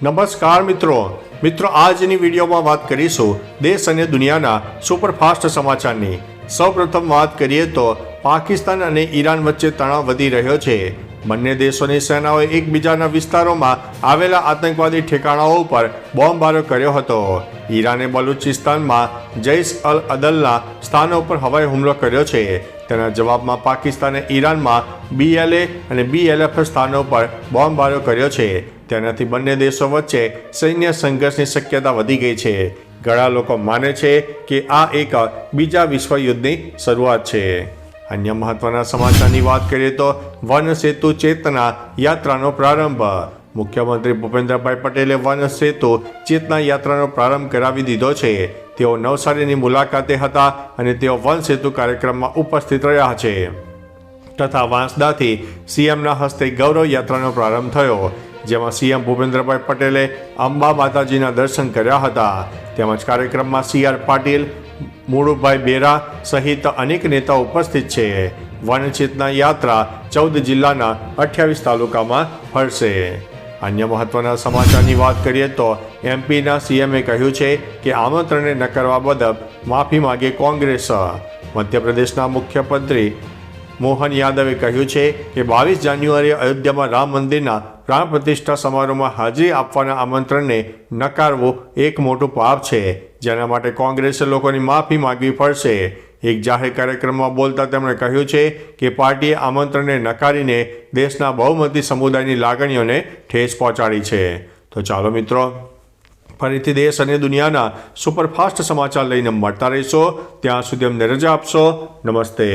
નમસ્કાર મિત્રો આજની વિડીયોમાં વાત કરીશું દેશ અને દુનિયાના સુપરફાસ્ટ સમાચારની। સૌપ્રથમ વાત કરીએ તો પાકિસ્તાન અને ઈરાન વચ્ચે તણાવ વધી રહ્યો છે। બંને દેશોની સેનાઓએ એકબીજાના વિસ્તારોમાં આવેલા આતંકવાદી ઠેકાણાઓ ઉપર બોમ્બમારો કર્યો હતો। ઈરાને બલુચિસ્તાનમાં જૈશ અલ અદલના સ્થાનો પર હવાઈ હુમલો કર્યો છે। તેના જવાબમાં પાકિસ્તાને ઈરાનમાં BLA અને BLF સ્થાનો પર બોમ્બમારો કર્યો છે। તેનાથી બંને દેશો વચ્ચે સૈન્ય સંઘર્ષની શક્યતા વધી ગઈ છે। ઘણા લોકો માને છે કે આ એક બીજા વિશ્વયુદ્ધની શરૂઆત છે। અન્ય મહત્વના સમાચારની વાત કરીએ તો વન સેતુ ચેતના યાત્રાનો પ્રારંભ। મુખ્યમંત્રી ભૂપેન્દ્રભાઈ પટેલે વન સેતુ ચેતના યાત્રાનો પ્રારંભ કરાવી દીધો છે। તેઓ નવસારીની મુલાકાતે હતા અને તેઓ વન સેતુ કાર્યક્રમમાં ઉપસ્થિત રહ્યા છે તથા વાંસદાથી CMના હસ્તે ગૌરવ યાત્રાનો પ્રારંભ થયો, જેમાં CM ભૂપેન્દ્રભાઈ પટેલે અંબા માતાજીના દર્શન કર્યા હતા। તેમજ કાર્યક્રમમાં CR પાટીલ, મુળુભાઈ બેરા સહિત અનેક નેતાઓ ઉપસ્થિત છે। વન ચેતના યાત્રા 14 જિલ્લાના 28 તાલુકામાં ફરશે। અન્ય મહત્વના સમાચારની વાત કરીએ તો MPના CMએ કહ્યું છે કે આમંત્રણને નકારવા બદલ માફી માંગે કોંગ્રેસ। મધ્યપ્રદેશના મુખ્યમંત્રી મોહન યાદવે કહ્યું છે કે 22 જાન્યુઆરીએ અયોધ્યામાં રામ મંદિરના પ્રાણ પ્રતિષ્ઠા સમારોહમાં હાજરી આપવાના આમંત્રણને નકારવું એક મોટું પાપ છે, જેના માટે કોંગ્રેસે લોકોની માફી માંગવી પડશે। એક જાહેર કાર્યક્રમમાં બોલતા તેમણે કહ્યું છે કે પાર્ટીએ આમંત્રણને નકારીને દેશના બહુમતી સમુદાયની લાગણીઓને ઠેસ પહોંચાડી છે। તો ચાલો મિત્રો, ફરીથી દેશ અને દુનિયાના સુપરફાસ્ટ સમાચાર લઈને મળતા રહીશો। ત્યાં સુધી અમને રજા આપશો। નમસ્તે।